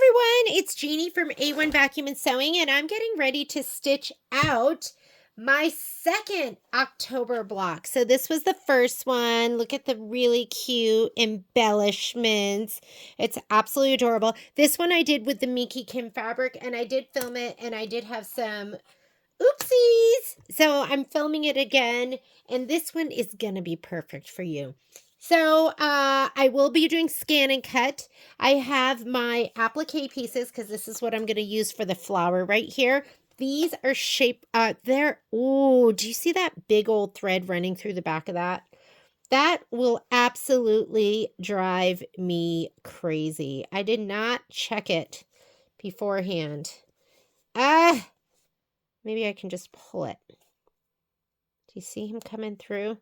everyone, it's Jeannie from A1 Vacuum and Sewing, and I'm getting ready to stitch out my second October block. So this was the first one. Look at the really cute embellishments. It's absolutely adorable. This one I did with the Minki Kim fabric, and I did film it, and I did have some oopsies. So I'm filming it again, and this one is going to be perfect for you. So I will be doing scan and cut. I have my applique pieces because this is what I'm going to use for the flower right here. These are shaped, oh, do you see that big old thread running through the back of that? That will absolutely drive me crazy. I did not check it beforehand. Maybe I can just pull it. Do you see him coming through?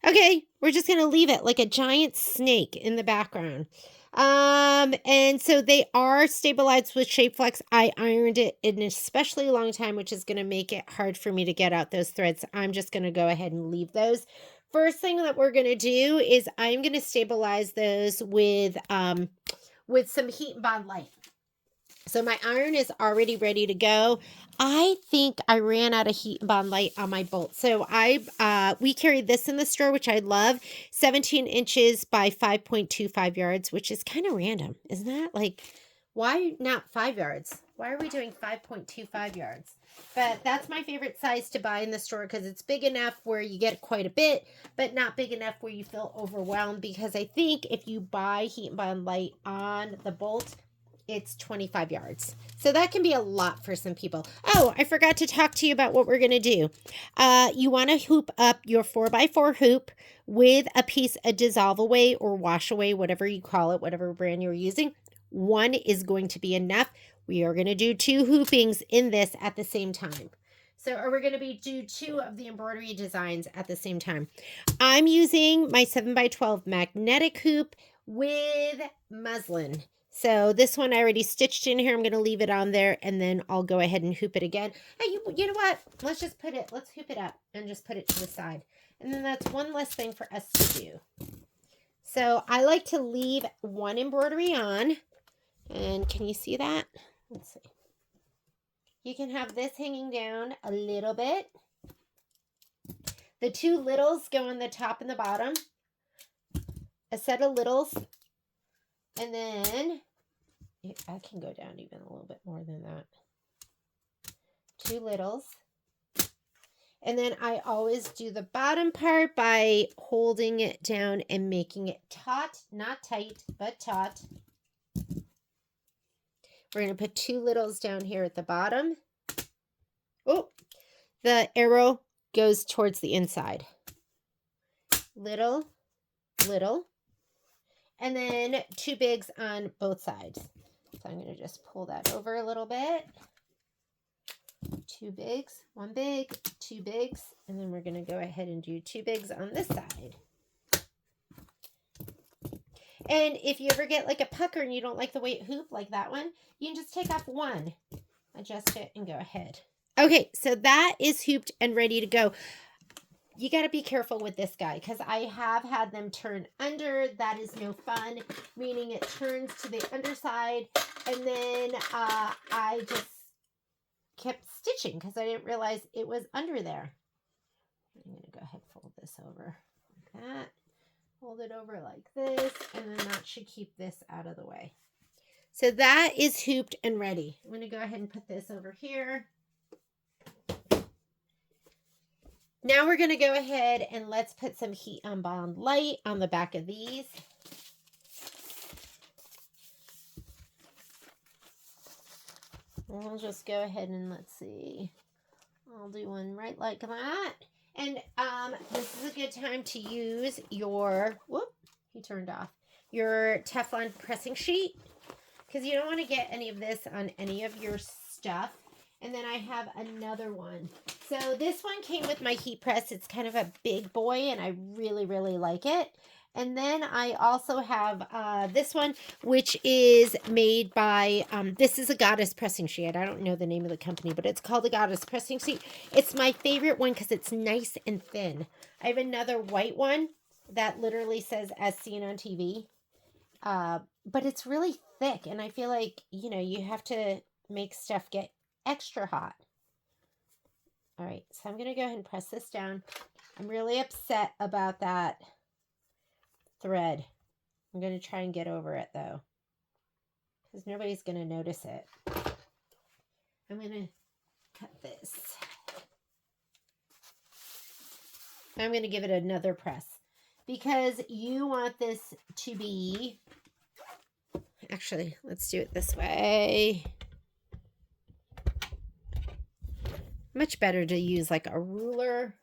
Okay, we're just going to leave it like a giant snake in the background. And so they are stabilized with Shape Flex. I ironed it in an especially long time, which is going to make it hard for me to get out those threads. I'm just going to go ahead and leave those. First thing that we're going to do is I'm going to stabilize those with some Heat and Bond Light. So my iron is already ready to go. I think I ran out of Heat and Bond Light on my bolt. So we carried this in the store, which I love, 17 inches by 5.25 yards, which is kind of random, isn't that? Like, why not 5 yards? Why are we doing 5.25 yards? But that's my favorite size to buy in the store because it's big enough where you get quite a bit, but not big enough where you feel overwhelmed, because I think if you buy Heat and Bond Light on the bolt, it's 25 yards. So that can be a lot for some people. Oh, I forgot to talk to you about what we're going to do. You want to hoop up your 4x4 hoop with a piece of dissolve away or wash away, whatever you call it, whatever brand you're using. One is going to be enough. We are going to do 2 hoopings in this at the same time. So we're going to do 2 of the embroidery designs at the same time. I'm using my 7x12 magnetic hoop with muslin. So this one I already stitched in here. I'm going to leave it on there, and then I'll go ahead and hoop it again. Hey, you know what? Let's hoop it up and just put it to the side. And then that's one less thing for us to do. So I like to leave one embroidery on. And can you see that? Let's see. You can have this hanging down a little bit. The 2 littles go on the top and the bottom. A set of littles. And then I can go down even a little bit more than that. 2 littles. And then I always do the bottom part by holding it down and making it taut, not tight, but taut. We're going to put 2 littles down here at the bottom. Oh, the arrow goes towards the inside. Little, little. And then 2 bigs on both sides. So I'm going to just pull that over a little bit. 2 bigs, 1 big, 2 bigs, and then we're going to go ahead and do 2 bigs on this side. And if you ever get like a pucker and you don't like the way it hoop like that one, you can just take off 1, adjust it, and go ahead. Okay, so that is hooped and ready to go. You got to be careful with this guy because I have had them turn under. That is no fun, meaning it turns to the underside, and then I just kept stitching because I didn't realize it was under there. I'm going to go ahead and fold this over like that. Hold it over like this, and then that should keep this out of the way. So that is hooped and ready. I'm going to go ahead and put this over here. Now we're going to go ahead and let's put some Heat and Bond Light on the back of these. We'll just go ahead and let's see. I'll do one right like that. And this is a good time to use your, whoop, he turned off, your Teflon pressing sheet, because you don't want to get any of this on any of your stuff. And then I have another one. So this one came with my heat press. It's kind of a big boy, and I really, really like it. And then I also have this one, which is made by, this is a Goddess pressing sheet. I don't know the name of the company, but it's called a Goddess pressing sheet. It's my favorite one because it's nice and thin. I have another white one that literally says as seen on TV. But it's really thick, and I feel like, you know, you have to make stuff get extra hot. All right, so I'm going to go ahead and press this down. I'm really upset about that thread. I'm going to try and get over it, though, because nobody's going to notice it. I'm going to cut this. I'm going to give it another press, because you want this to be, actually, let's do it this way. Much better to use like a ruler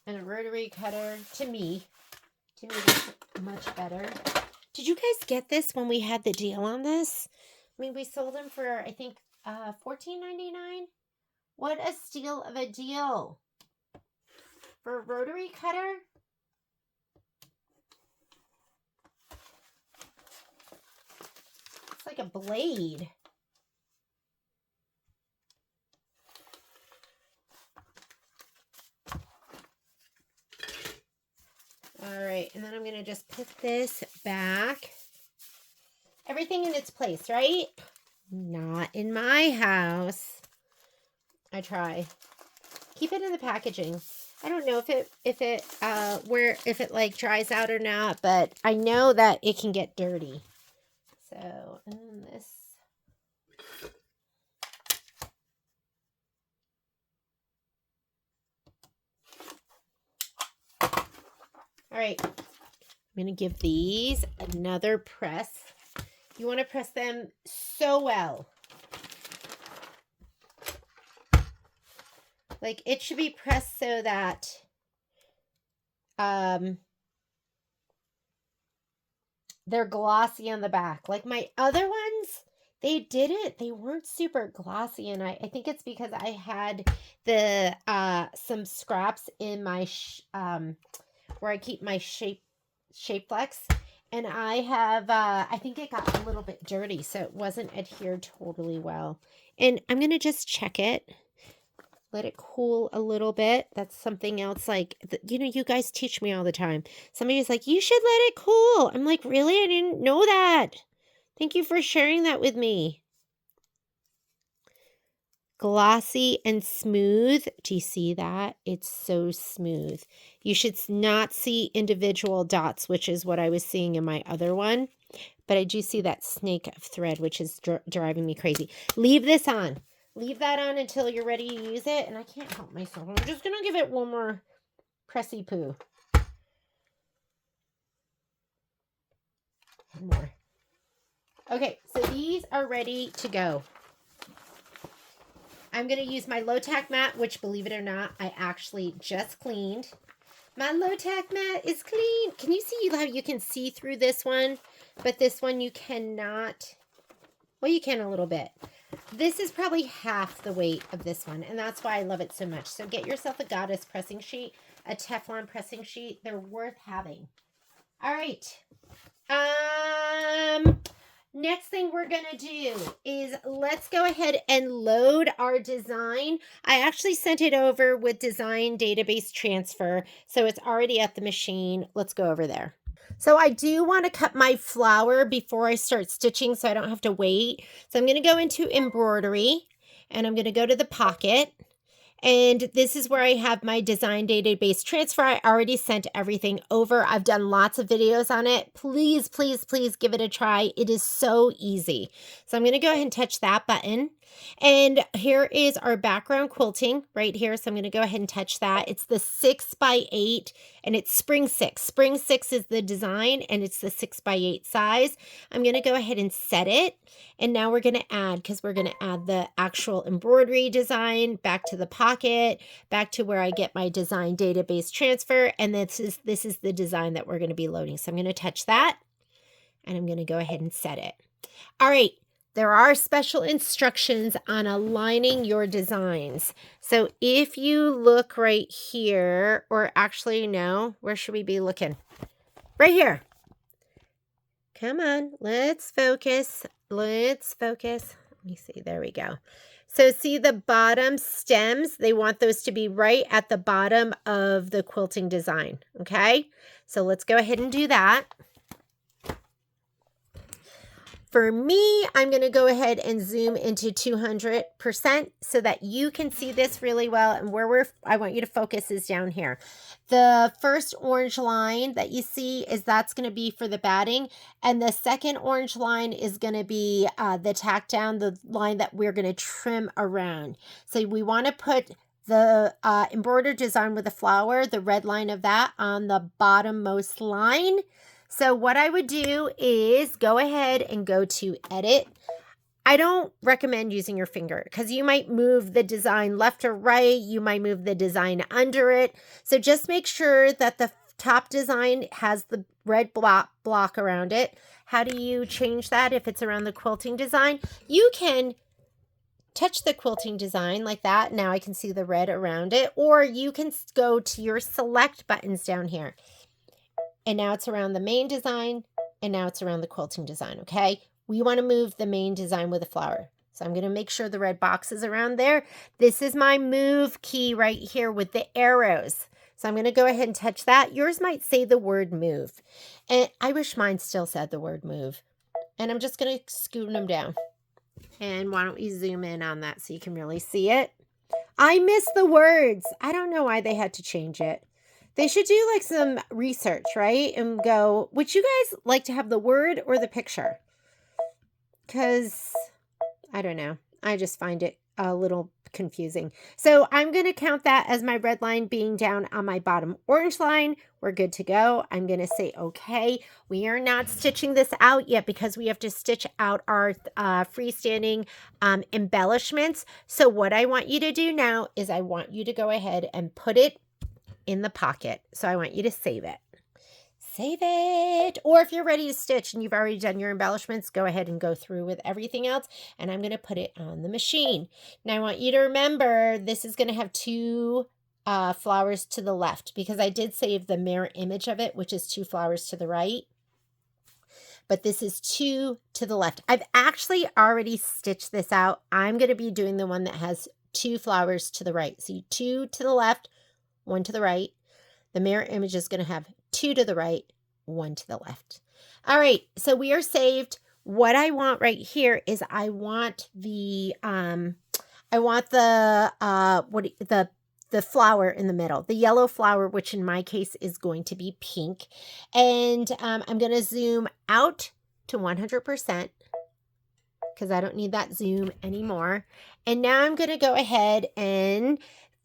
and a rotary cutter. To me, that's much better. Did you guys get this when we had the deal on this? I mean, we sold them for, I think, $14.99. What a steal of a deal for a rotary cutter. It's like a blade. All right, and then I'm going to just put this back. Everything in its place, right? Not in my house. I try. Keep it in the packaging. I don't know if it like dries out or not, but I know that it can get dirty. So, and then this. All right, I'm going to give these another press. You want to press them so well. Like, it should be pressed so that they're glossy on the back. Like my other ones, they didn't. They weren't super glossy, and I think it's because I had the some scraps in my where I keep my shape flex, and I have I think it got a little bit dirty, so it wasn't adhered totally well. And I'm gonna just check it, let it cool a little bit. That's something else. Like, you know, you guys teach me all the time. Somebody's like, you should let it cool. I'm like, really? I didn't know that. Thank you for sharing that with me. Glossy and smooth. Do you see that? It's so smooth. You should not see individual dots, which is what I was seeing in my other one. But I do see that snake of thread, which is driving me crazy. Leave this on. Leave that on until you're ready to use it. And I can't help myself. I'm just going to give it one more pressy poo. One more. Okay, so these are ready to go. I'm going to use my low-tack mat, which, believe it or not, I actually just cleaned. My low-tack mat is clean. Can you see how you can see through this one? But this one you cannot. Well, you can a little bit. This is probably half the weight of this one, and that's why I love it so much. So get yourself a Goddess pressing sheet, a Teflon pressing sheet. They're worth having. All right. Next thing we're going to do is let's go ahead and load our design. I actually sent it over with design database transfer, so it's already at the machine. Let's go over there. So I do want to cut my flower before I start stitching so I don't have to wait. So I'm going to go into embroidery, and I'm going to go to the pocket. And this is where I have my design database transfer. I already sent everything over. I've done lots of videos on it. Please, please, please give it a try. It is so easy. So I'm going to go ahead and touch that button. And here is our background quilting right here. So I'm going to go ahead and touch that. It's the 6x8 and it's spring 6. Spring 6 is the design and it's the 6x8 size. I'm going to go ahead and set it. And now we're going to add, because we're going to add the actual embroidery design back to the pocket, back to where I get my design database transfer. And this is the design that we're going to be loading. So I'm going to touch that and I'm going to go ahead and set it. All right. There are special instructions on aligning your designs. So if you look right here, or actually no, where should we be looking? Right here. Come on, let's focus. Let's focus. Let me see. There we go. So see the bottom stems? They want those to be right at the bottom of the quilting design. Okay. So let's go ahead and do that. For me, I'm going to go ahead and zoom into 200% so that you can see this really well. And where I want you to focus is down here. The first orange line that you see that's going to be for the batting. And the second orange line is going to be the tack down, the line that we're going to trim around. So we want to put the embroidered design with the flower, the red line of that, on the bottommost line. So what I would do is go ahead and go to edit. I don't recommend using your finger because you might move the design left or right. You might move the design under it. So just make sure that the top design has the red block around it. How do you change that if it's around the quilting design? You can touch the quilting design like that. Now I can see the red around it. Or you can go to your select buttons down here. And now it's around the main design, and now it's around the quilting design, okay? We want to move the main design with a flower. So I'm going to make sure the red box is around there. This is my move key right here with the arrows. So I'm going to go ahead and touch that. Yours might say the word move. And I wish mine still said the word move. And I'm just going to scoot them down. And why don't we zoom in on that so you can really see it? I miss the words. I don't know why they had to change it. They should do like some research, right? And go, would you guys like to have the word or the picture? Because, I don't know. I just find it a little confusing. So I'm going to count that as my red line being down on my bottom orange line. We're good to go. I'm going to say, okay, we are not stitching this out yet because we have to stitch out our freestanding embellishments. So what I want you to do now is I want you to go ahead and put it in the pocket. So I want you to save it. Save it. Or if you're ready to stitch and you've already done your embellishments, go ahead and go through with everything else. And I'm going to put it on the machine. Now I want you to remember this is going to have two flowers to the left because I did save the mirror image of it, which is two flowers to the right. But this is two to the left. I've actually already stitched this out. I'm going to be doing the one that has two flowers to the right. See, two to the left, one to the right. The mirror image is going to have two to the right, one to the left. All right, so we are saved. What I want right here is I want the flower in the middle, the yellow flower, which in my case is going to be pink. And I'm going to zoom out to 100% because I don't need that zoom anymore. And now I'm going to go ahead and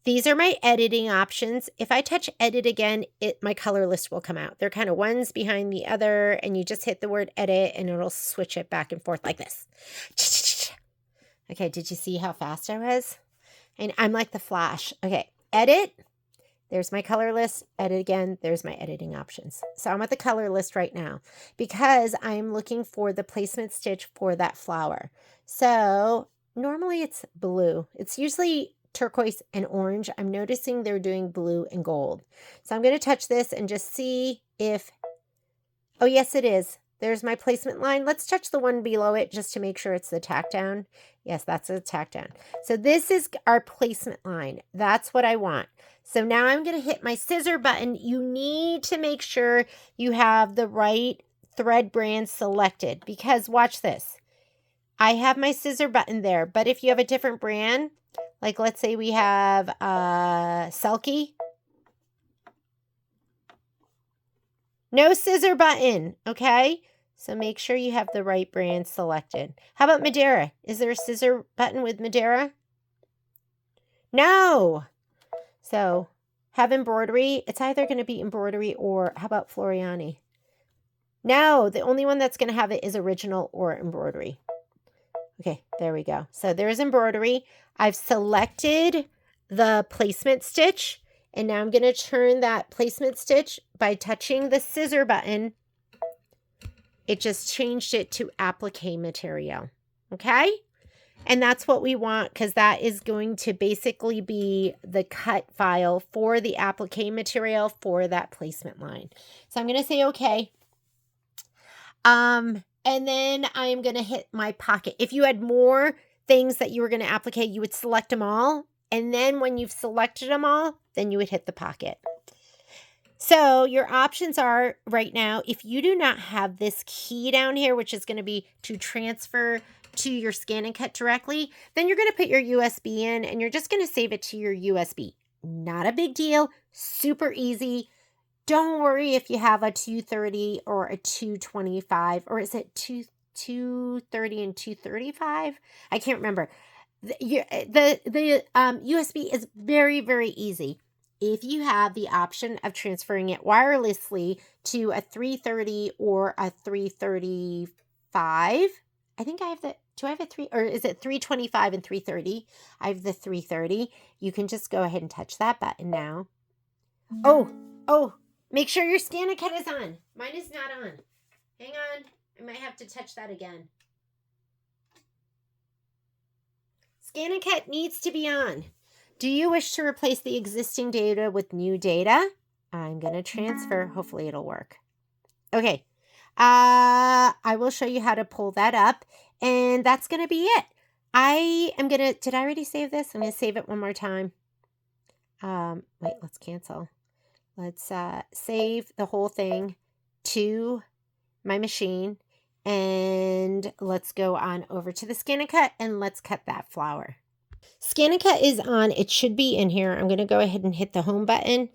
these are my editing options. If I touch edit again, my color list will come out. They're kind of ones behind the other, and you just hit the word edit, and it'll switch it back and forth like this. Okay, did you see how fast I was? And I'm like the Flash. Okay, edit. There's my color list. Edit again. There's my editing options. So I'm at the color list right now because I'm looking for the placement stitch for that flower. So normally it's blue. It's usually turquoise and orange. I'm noticing they're doing blue and gold. So I'm going to touch this and just see if, oh yes it is. There's my placement line. Let's touch the one below it just to make sure it's the tack down. Yes, that's a tack down. So this is our placement line. That's what I want. So now I'm going to hit my scissor button. You need to make sure you have the right thread brand selected because watch this. I have my scissor button there, but if you have a different brand, like let's say we have Selkie. No scissor button, okay? So make sure you have the right brand selected. How about Madeira? Is there a scissor button with Madeira? No. So have embroidery. It's either going to be embroidery or how about Floriani? No, the only one that's going to have it is original or embroidery. Okay, there we go. So there's embroidery. I've selected the placement stitch, and now I'm going to turn that placement stitch by touching the scissor button. It just changed it to applique material, okay? And that's what we want because that is going to basically be the cut file for the applique material for that placement line. So I'm going to say okay. And then I'm going to hit my pocket. If you had more things that you were going to applique, you would select them all. And then when you've selected them all, then you would hit the pocket. So your options are right now, if you do not have this key down here, which is going to be to transfer to your scan and cut directly, then you're going to put your USB in and you're just going to save it to your USB. Not a big deal, super easy. Don't worry if you have a 230 or a 225, or is it 230 and 235? I can't remember. The USB is very, very easy. If you have the option of transferring it wirelessly to a 330 or a 335, I think I have the, do I have a 3, or is it 325 and 330? I have the 330. You can just go ahead and touch that button now. Oh, make sure your scan and cut is on. Mine is not on. Hang on. I might have to touch that again. Scan and cut needs to be on. Do you wish to replace the existing data with new data? I'm going to transfer. Hopefully it'll work. Okay. I will show you how to pull that up, and that's going to be it. I am going to, did I already save this? I'm going to save it one more time. Wait, let's cancel. Let's save the whole thing to my machine, and let's go on over to the scan and cut, and let's cut that flower. Scan and cut is on. It should be in here. I'm going to go ahead and hit the home button.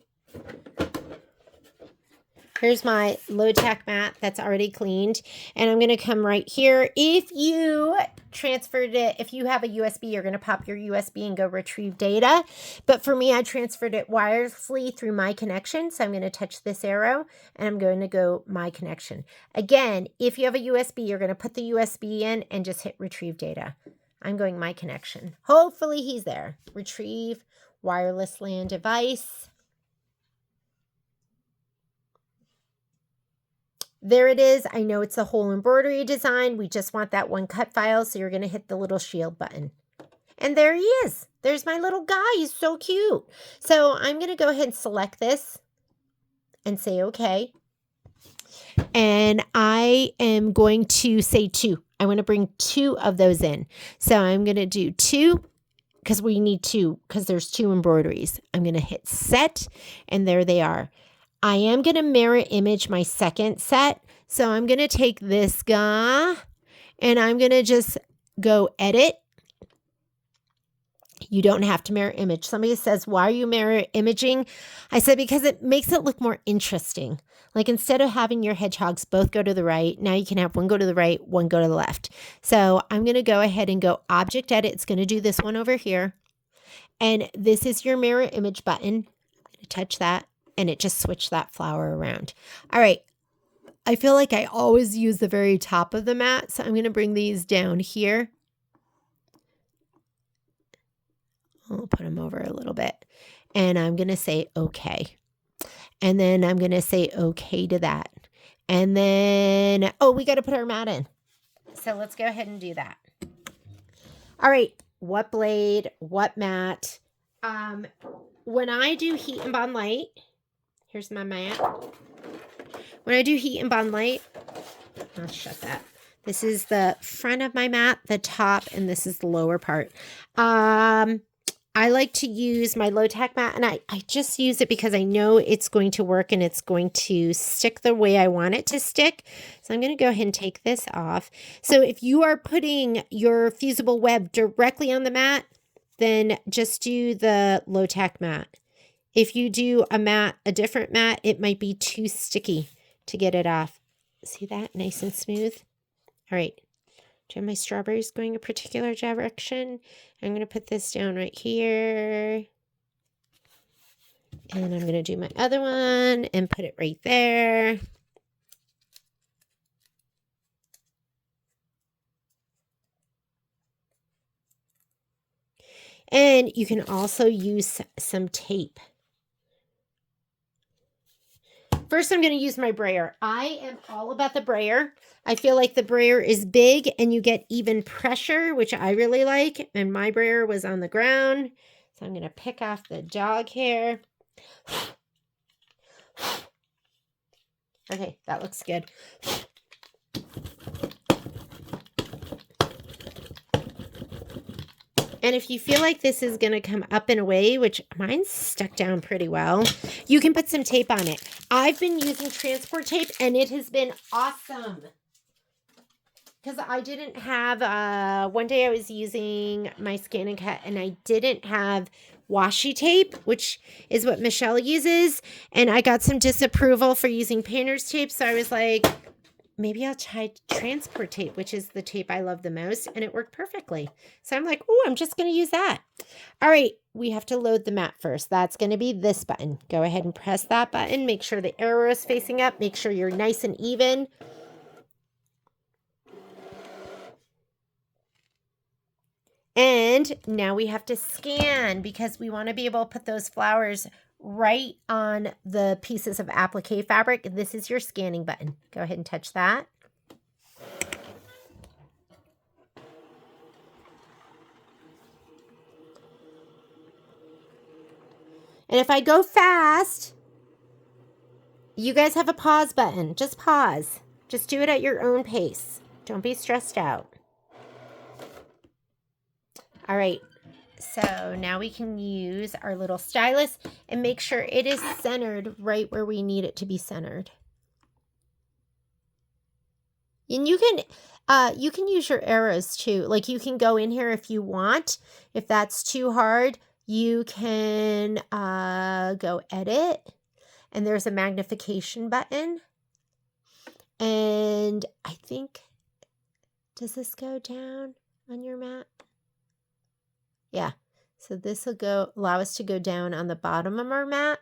Here's my low tack mat that's already cleaned, and I'm going to come right here. If you transferred it, if you have a USB, you're going to pop your USB and go retrieve data. But for me, I transferred it wirelessly through my connection. So I'm going to touch this arrow and I'm going to go my connection. Again, if you have a USB, you're going to put the USB in and just hit retrieve data. I'm going my connection. Hopefully he's there. Retrieve wireless LAN device. There it is. I know it's the whole embroidery design. We just want that one cut file. So you're going to hit the little shield button. And there he is. There's my little guy. He's so cute. So I'm going to go ahead and select this and say okay. And I am going to say 2. I want to bring 2 of those in. So I'm going to do 2 because we need 2 because there's 2 embroideries. I'm going to hit set and there they are. I am going to mirror image my second set. So I'm going to take this guy and I'm going to just go edit. You don't have to mirror image. Somebody says, why are you mirror imaging? I said, because it makes it look more interesting. Like instead of having your hedgehogs both go to the right, now you can have one go to the right, one go to the left. So I'm going to go ahead and go object edit. It's going to do this one over here. And this is your mirror image button. I'm going to touch that. And it just switched that flower around. All right. I feel like I always use the very top of the mat. So I'm going to bring these down here. I'll put them over a little bit. And I'm going to say okay. And then I'm going to say okay to that. And then, oh, we got to put our mat in. So let's go ahead and do that. All right. What blade? What mat? When I do heat and bond light, here's my mat. When I do heat and bond light, I'll shut that. This is the front of my mat, the top, and this is the lower part. I like to use my low tack mat, and I just use it because I know it's going to work and it's going to stick the way I want it to stick. So I'm going to go ahead and take this off. So if you are putting your fusible web directly on the mat, then just do the low tack mat. If you do a different mat, it might be too sticky to get it off. See that? Nice and smooth. All right. Do my strawberries going a particular direction? I'm going to put this down right here. And I'm going to do my other one and put it right there. And you can also use some tape. First, I'm going to use my brayer. I am all about the brayer. I feel like the brayer is big and you get even pressure, which I really like. And my brayer was on the ground. So I'm going to pick off the dog hair. Okay, that looks good. And if you feel like this is going to come up and away, which mine's stuck down pretty well, you can put some tape on it. I've been using transport tape and it has been awesome. Because I didn't have, one day I was using my Scan and Cut and I didn't have washi tape, which is what Michelle uses. And I got some disapproval for using painter's tape. So I was like, maybe I'll try transport tape, which is the tape I love the most. And it worked perfectly. So I'm like, oh, I'm just going to use that. All right, we have to load the mat first. That's going to be this button. Go ahead and press that button. Make sure the arrow is facing up. Make sure you're nice and even. And now we have to scan because we want to be able to put those flowers right on the pieces of applique fabric. This is your scanning button. Go ahead and touch that. And if I go fast, you guys have a pause button. Just pause. Just do it at your own pace. Don't be stressed out. All right. So now we can use our little stylus and make sure it is centered right where we need it to be centered. And you can use your arrows too. Like you can go in here if you want. If that's too hard, you can go edit. And there's a magnification button. And I think, does this go down on your mat? Yeah. So this will allow us to go down on the bottom of our mat.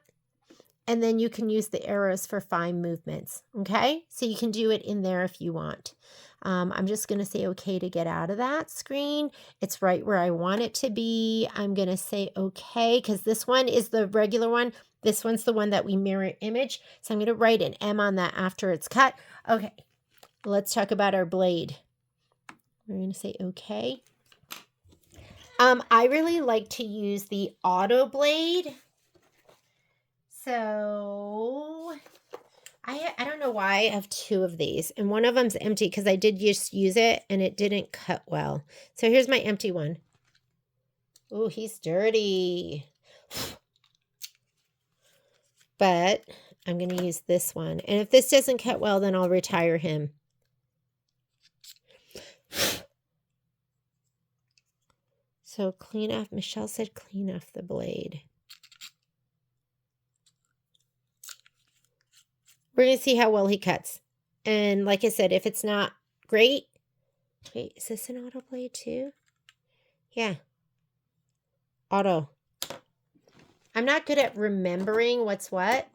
And then you can use the arrows for fine movements. Okay. So you can do it in there if you want. I'm just going to say okay to get out of that screen. It's right where I want it to be. I'm going to say okay because this one is the regular one. This one's the one that we mirror image. So I'm going to write an M on that after it's cut. Okay. Let's talk about our blade. We're going to say okay. I really like to use the auto blade. So I don't know why I have two of these. And one of them's empty because I did just use it and it didn't cut well. So here's my empty one. Oh, he's dirty. But I'm going to use this one. And if this doesn't cut well, then I'll retire him. So clean off, Michelle said clean off the blade. We're going to see how well he cuts. And like I said, if it's not great. Wait, is this an auto blade too? Yeah. Auto. I'm not good at remembering what's what.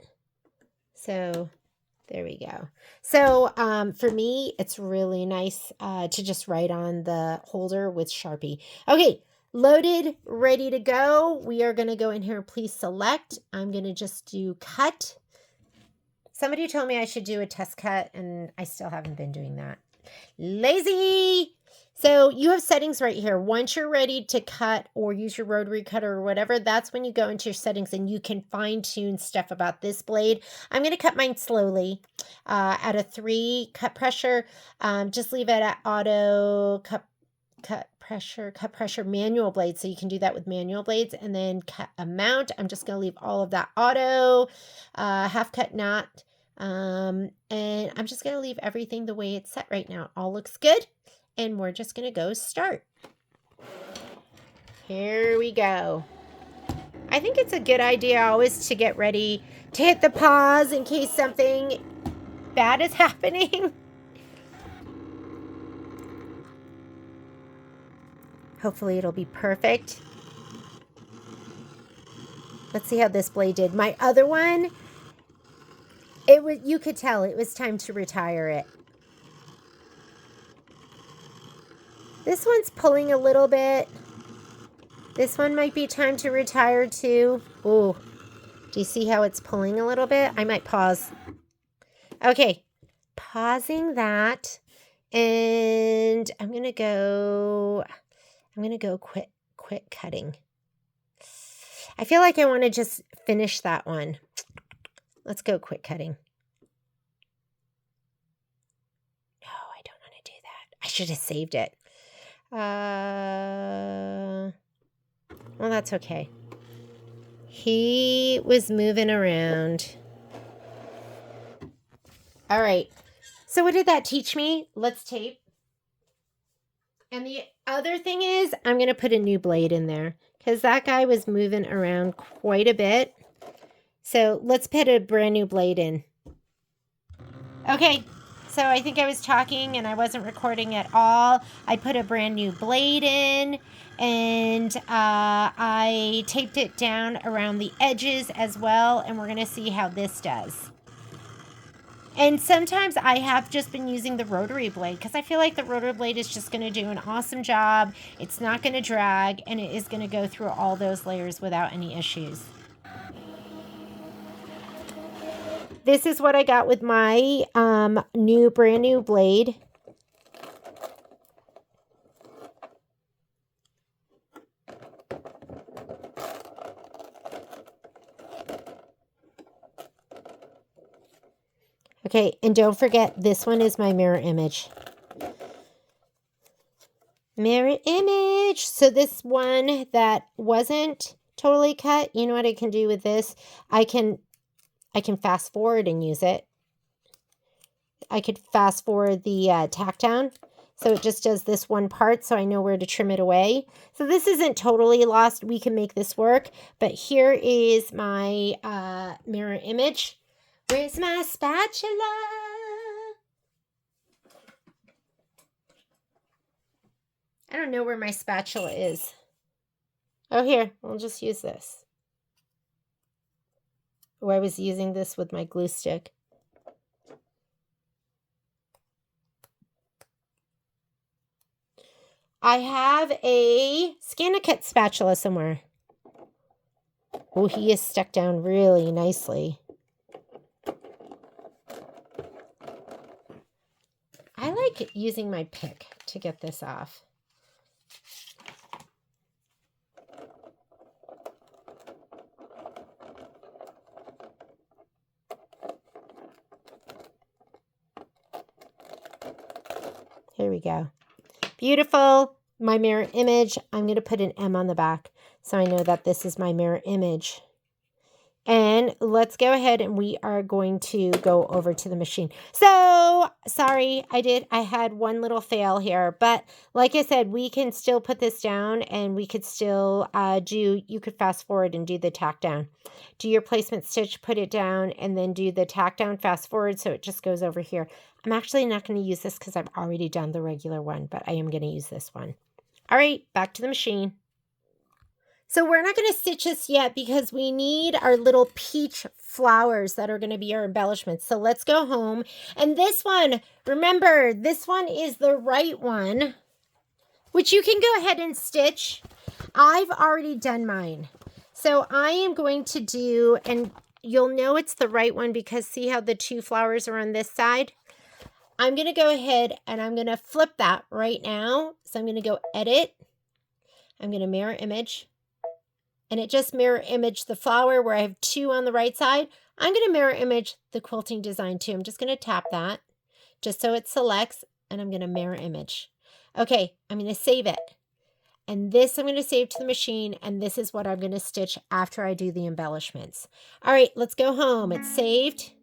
So there we go. So for me, it's really nice to just write on the holder with Sharpie. Okay. Loaded, ready to go. We are going to go in here. Please select. I'm going to just do cut. Somebody told me I should do a test cut, and I still haven't been doing that. Lazy! So you have settings right here. Once you're ready to cut or use your rotary cutter or whatever, that's when you go into your settings and you can fine-tune stuff about this blade. I'm going to cut mine slowly at a 3 cut pressure. Just leave it at auto cut pressure manual blade. So you can do that with manual blades and then cut amount. I'm just going to leave all of that auto, half cut knot. And I'm just going to leave everything the way it's set right now. All looks good. And we're just going to go start. Here we go. I think it's a good idea always to get ready to hit the pause in case something bad is happening. Hopefully it'll be perfect. Let's see how this blade did. My other one, you could tell it was time to retire it. This one's pulling a little bit. This one might be time to retire too. Ooh, do you see how it's pulling a little bit? I might pause. Okay, pausing that. And I'm going to go quit cutting. I feel like I want to just finish that one. Let's go quit cutting. No, I don't want to do that. I should have saved it. Well, that's okay. He was moving around. All right. So what did that teach me? Let's tape. And the other thing is I'm going to put a new blade in there because that guy was moving around quite a bit. So let's put a brand new blade in. Okay, so I think I was talking and I wasn't recording at all. I put a brand new blade in and I taped it down around the edges as well. And we're going to see how this does. And sometimes I have just been using the rotary blade because I feel like the rotary blade is just going to do an awesome job. It's not going to drag and it is going to go through all those layers without any issues. This is what I got with my brand new blade. Okay, and don't forget, this one is my mirror image. Mirror image. So this one that wasn't totally cut, you know what I can do with this? I can fast forward and use it. I could fast forward the tack down. So it just does this one part so I know where to trim it away. So this isn't totally lost. We can make this work. But here is my mirror image. Where's my spatula? I don't know where my spatula is. Oh, here. We'll just use this. Oh, I was using this with my glue stick. I have a Scan-A-Kit spatula somewhere. Oh, he is stuck down really nicely. I like using my pick to get this off. Here we go. Beautiful. My mirror image. I'm going to put an M on the back so I know that this is my mirror image. And let's go ahead and we are going to go over to the machine. So, sorry, I had one little fail here. But like I said, we can still put this down and we could still you could fast forward and do the tack down. Do your placement stitch, put it down, and then do the tack down, fast forward, so it just goes over here. I'm actually not going to use this because I've already done the regular one, but I am going to use this one. All right, back to the machine. So we're not going to stitch this yet because we need our little peach flowers that are going to be our embellishments. So let's go home. And this one, remember, this one is the right one, which you can go ahead and stitch. I've already done mine. So I am going to do, and you'll know it's the right one because see how the two flowers are on this side? I'm going to go ahead and I'm going to flip that right now. So I'm going to go edit. I'm going to mirror image. And it just mirror image the flower where I have two on the right side. I'm going to mirror image the quilting design too. I'm just going to tap that just so it selects and I'm going to mirror image. Okay, I'm going to save it. And this I'm going to save to the machine and this is what I'm going to stitch after I do the embellishments. All right, let's go home. It's saved.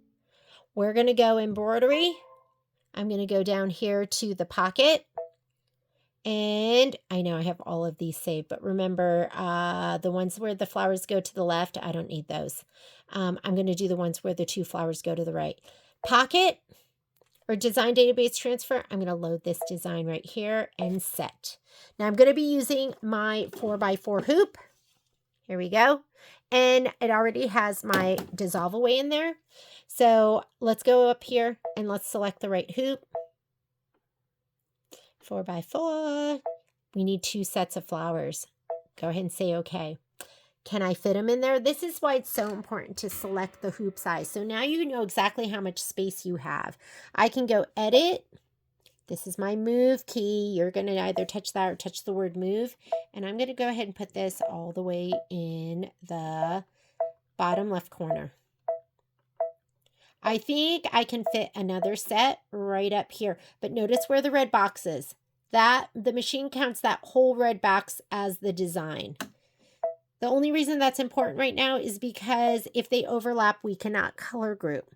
We're going to go embroidery. I'm going to go down here to the pocket. And I know I have all of these saved, but remember the ones where the flowers go to the left, I don't need those. I'm going to do the ones where the two flowers go to the right. Pocket or design database transfer, I'm going to load this design right here and set. Now I'm going to be using my 4x4 hoop. Here we go. And it already has my dissolve away in there. So let's go up here and let's select the right hoop. 4x4. We need 2 sets of flowers. Go ahead and say okay. Can I fit them in there? This is why it's so important to select the hoop size. So now you know exactly how much space you have. I can go edit. This is my move key. You're going to either touch that or touch the word move. And I'm going to go ahead and put this all the way in the bottom left corner. I think I can fit another set right up here. But notice where the red box is. The machine counts that whole red box as the design. The only reason that's important right now is because if they overlap, we cannot color group.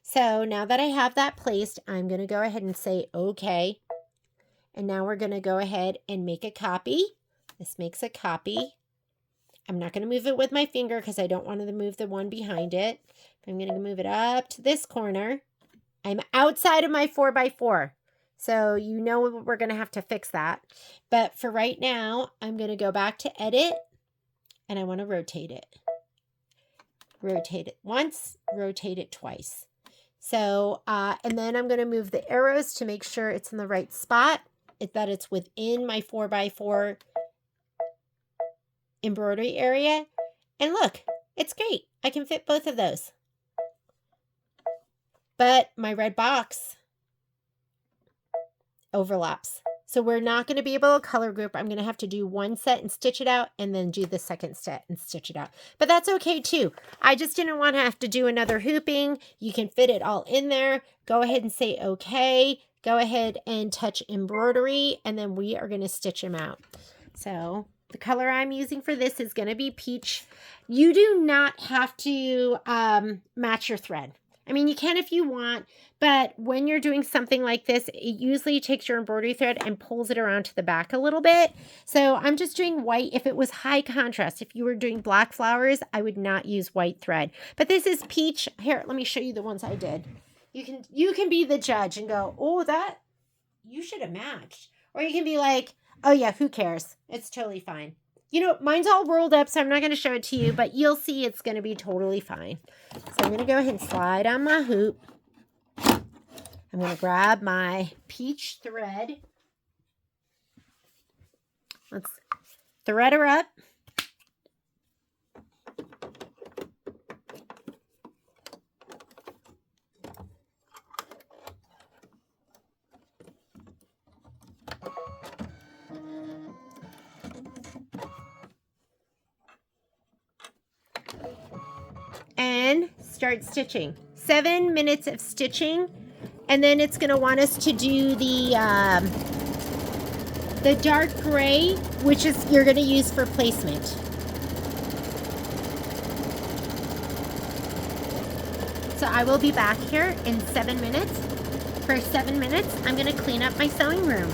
So now that I have that placed, I'm going to go ahead and say okay. And now we're going to go ahead and make a copy. This makes a copy. I'm not going to move it with my finger because I don't want to move the one behind it. I'm going to move it up to this corner. I'm outside of my 4x4. So you know we're going to have to fix that. But for right now, I'm going to go back to edit. And I want to rotate it. Rotate it once, rotate it twice. So, and then I'm going to move the arrows to make sure it's in the right spot, that it's within my 4x4 embroidery area. And look, it's great. I can fit both of those. But my red box overlaps. So we're not going to be able to color group. I'm going to have to do one set and stitch it out and then do the second set and stitch it out. But that's okay too. I just didn't want to have to do another hooping. You can fit it all in there. Go ahead and say okay. Go ahead and touch embroidery and then we are going to stitch them out. So the color I'm using for this is going to be peach. You do not have to match your thread. I mean, you can if you want, but when you're doing something like this, it usually takes your embroidery thread and pulls it around to the back a little bit. So I'm just doing white. If it was high contrast, if you were doing black flowers, I would not use white thread. But this is peach. Here, let me show you the ones I did. You can be the judge and go, oh, that, you should have matched. Or you can be like, oh yeah, who cares? It's totally fine. You know, mine's all rolled up, so I'm not going to show it to you, but you'll see it's going to be totally fine. So I'm going to go ahead and slide on my hoop. I'm going to grab my peach thread. Let's thread her up. And start stitching. 7 minutes of stitching, and then it's going to want us to do the dark gray, which is you're going to use for placement. So I will be back here in 7 minutes. For 7 minutes, I'm going to clean up my sewing room.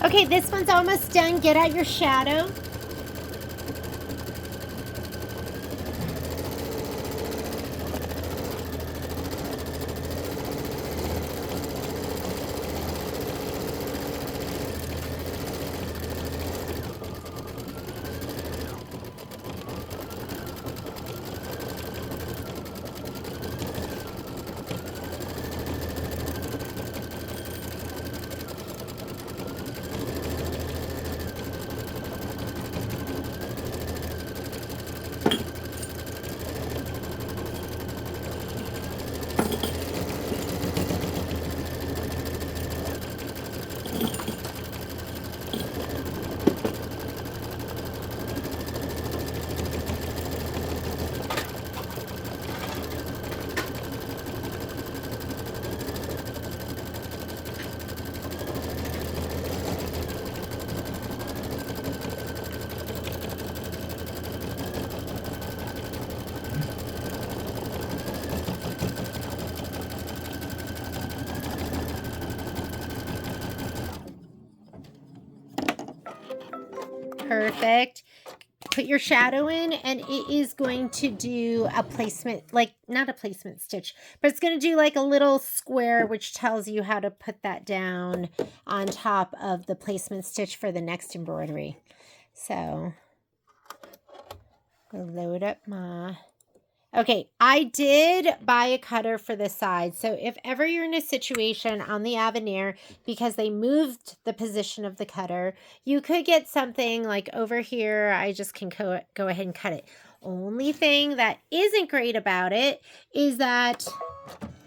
Okay, this one's almost done. Get out your shadow. Perfect. Put your shadow in, and it is going to do a placement, like not a placement stitch, but it's going to do like a little square, which tells you how to put that down on top of the placement stitch for the next embroidery. So we'll load up my... Okay, I did buy a cutter for this side. So if ever you're in a situation on the Avenir, because they moved the position of the cutter, you could get something like over here. I just can go ahead and cut it. Only thing that isn't great about it is that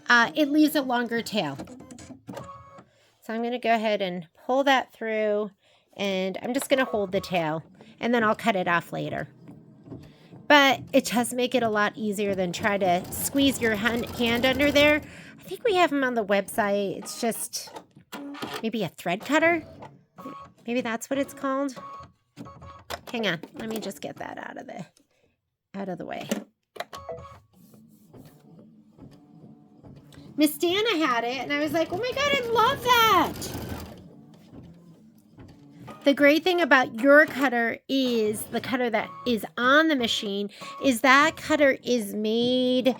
it leaves a longer tail. So I'm going to go ahead and pull that through, and I'm just going to hold the tail, and then I'll cut it off later. But it does make it a lot easier than try to squeeze your hand under there. I think we have them on the website. It's just maybe a thread cutter. Maybe that's what it's called. Hang on. Let me just get that out of the way. Miss Dana had it, and I was like, oh my God, I love that. The great thing about your cutter is the cutter that is on the machine is that cutter is made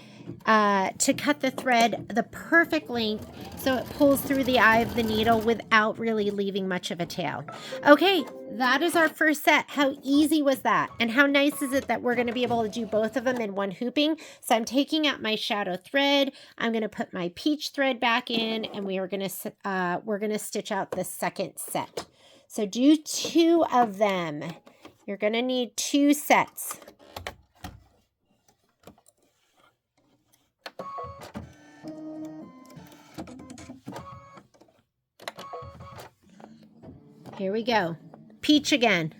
to cut the thread the perfect length so it pulls through the eye of the needle without really leaving much of a tail. Okay, that is our first set. How easy was that? And how nice is it that we're going to be able to do both of them in one hooping? So I'm taking out my shadow thread. I'm going to put my peach thread back in, and we're going to stitch out the second set. So do 2 of them. You're going to need 2 sets. Here we go. Peach again.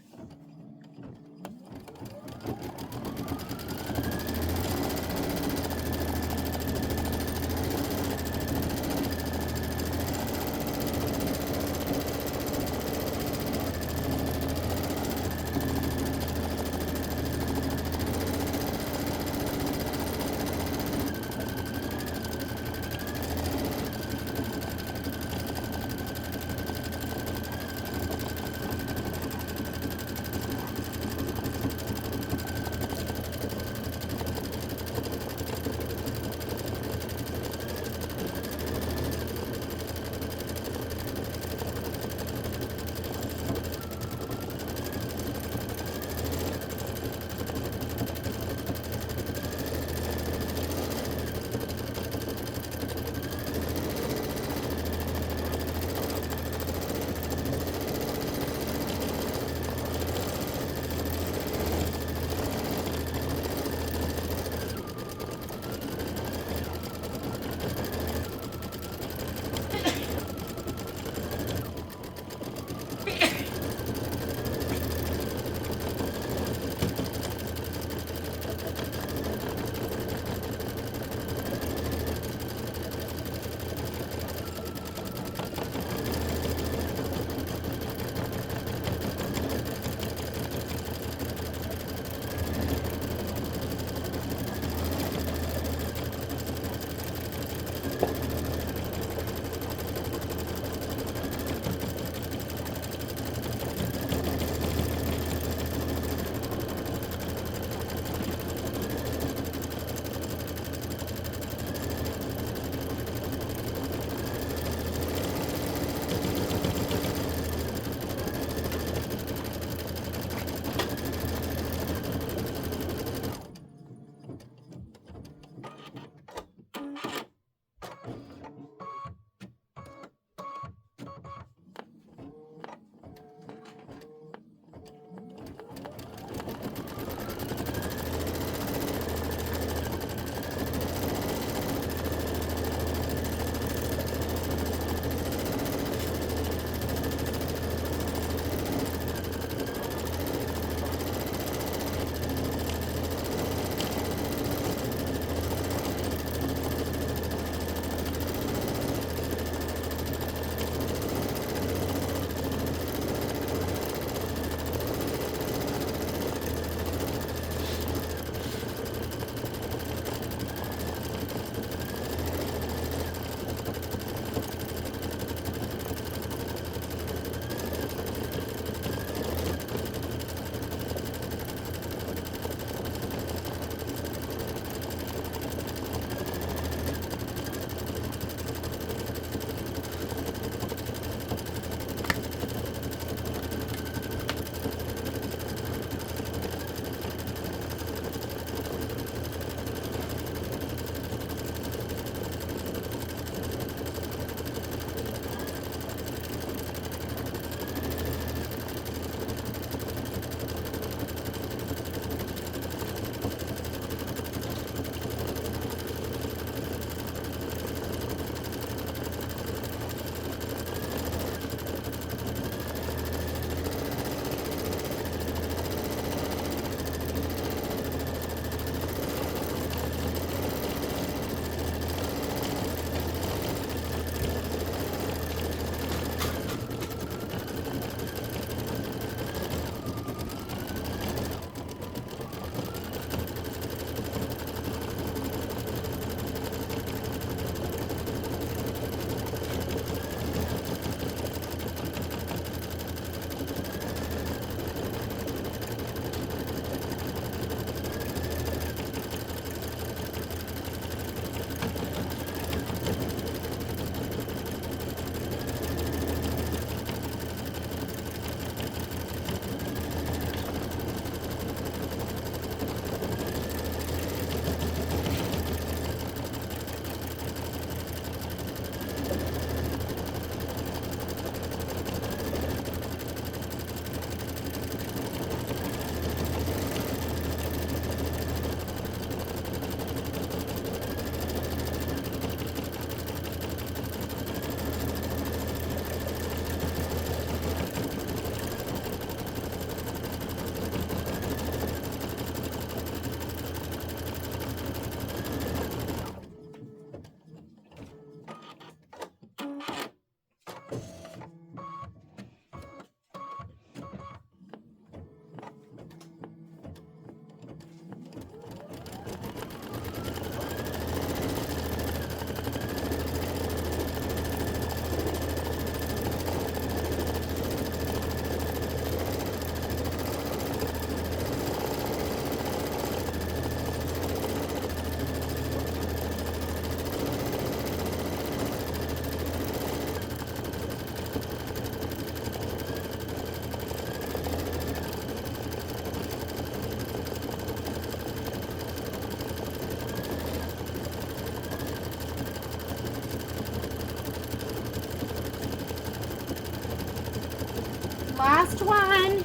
Last one.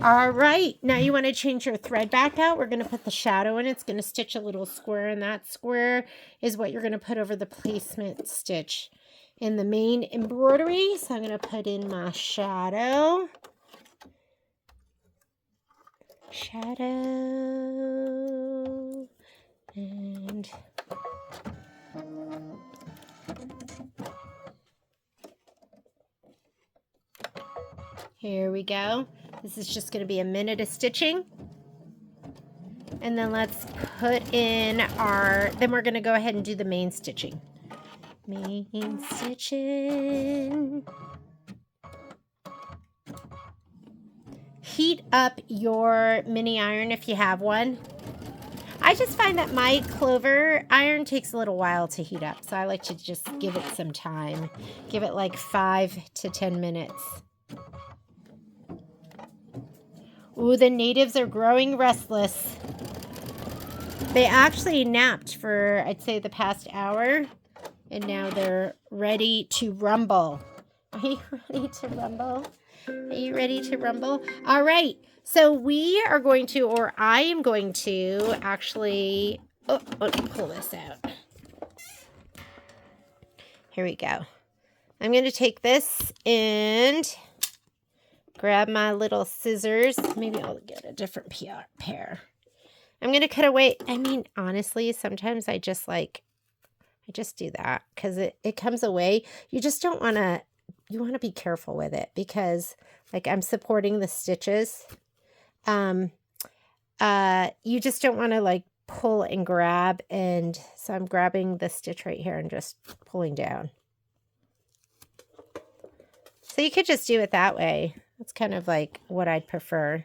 All right, now you want to change your thread back out. We're going to put the shadow in. It's going to stitch a little square, and that square is what you're going to put over the placement stitch in the main embroidery. So I'm going to put in my shadow. And here we go. This is just going to be a minute of stitching. And then let's put in then we're going to go ahead and do the main stitching. Main stitching. Heat up your mini iron if you have one. I just find that my clover iron takes a little while to heat up, so I like to just give it some time. Give it like 5 to 10 minutes. Ooh, the natives are growing restless. They actually napped for, I'd say, the past hour, and now they're ready to rumble. Are you ready to rumble? Are you ready to rumble? All right. So we are going to, or I am going to actually, let me pull this out. Here we go. I'm going to take this and grab my little scissors. Maybe I'll get a different pair. I'm going to cut away. I mean, honestly, sometimes I just do that because it comes away. You just don't want to, you want to be careful with it because like I'm supporting the stitches. You just don't want to like pull and grab. And so I'm grabbing the stitch right here and just pulling down. So you could just do it that way. That's kind of like what I'd prefer.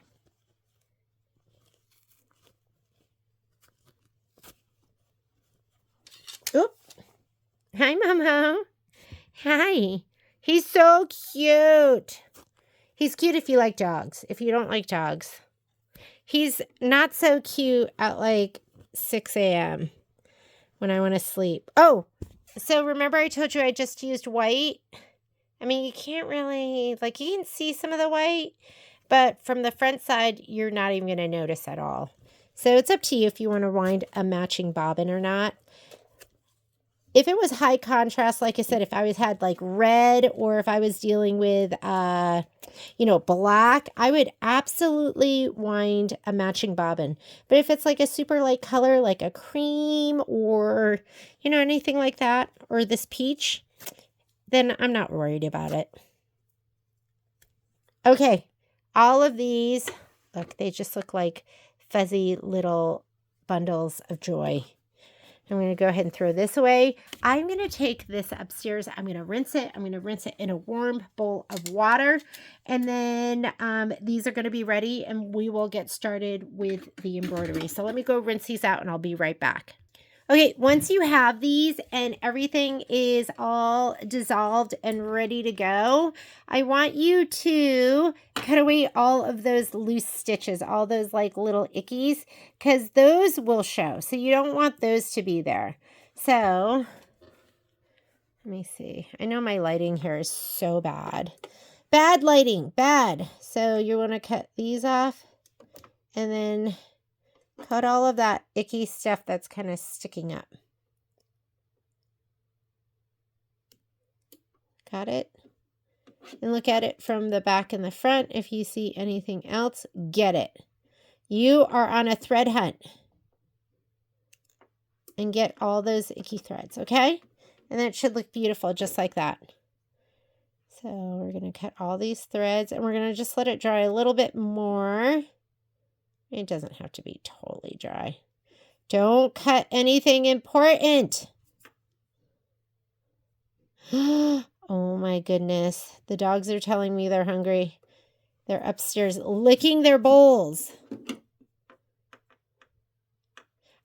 Oop. Hi, Momo. Hi. He's so cute. He's cute if you like dogs. If you don't like dogs. He's not so cute at like 6 a.m. when I want to sleep. Oh, so remember I told you I just used white? I mean, you can't really, like, you can see some of the white, but from the front side, you're not even going to notice at all. So it's up to you if you want to wind a matching bobbin or not. If it was high contrast, like I said, if I had like red or if I was dealing with, black, I would absolutely wind a matching bobbin. But if it's like a super light color, like a cream or, anything like that, or this peach, then I'm not worried about it. Okay, all of these, look, they just look like fuzzy little bundles of joy. I'm going to go ahead and throw this away. I'm going to take this upstairs. I'm going to rinse it. I'm going to rinse it in a warm bowl of water. And then these are going to be ready and we will get started with the embroidery. So let me go rinse these out and I'll be right back. Okay, once you have these and everything is all dissolved and ready to go, I want you to cut away all of those loose stitches, all those like little ickies, because those will show. So you don't want those to be there. So let me see. I know my lighting here is so bad. Bad lighting, bad. So you want to cut these off and then cut all of that icky stuff that's kind of sticking up. Got it? And look at it from the back and the front. If you see anything else, get it. You are on a thread hunt. And get all those icky threads, okay? And then it should look beautiful just like that. So we're going to cut all these threads and we're going to just let it dry a little bit more. It doesn't have to be totally dry. Don't cut anything important. Oh my goodness. The dogs are telling me they're hungry. They're upstairs licking their bowls.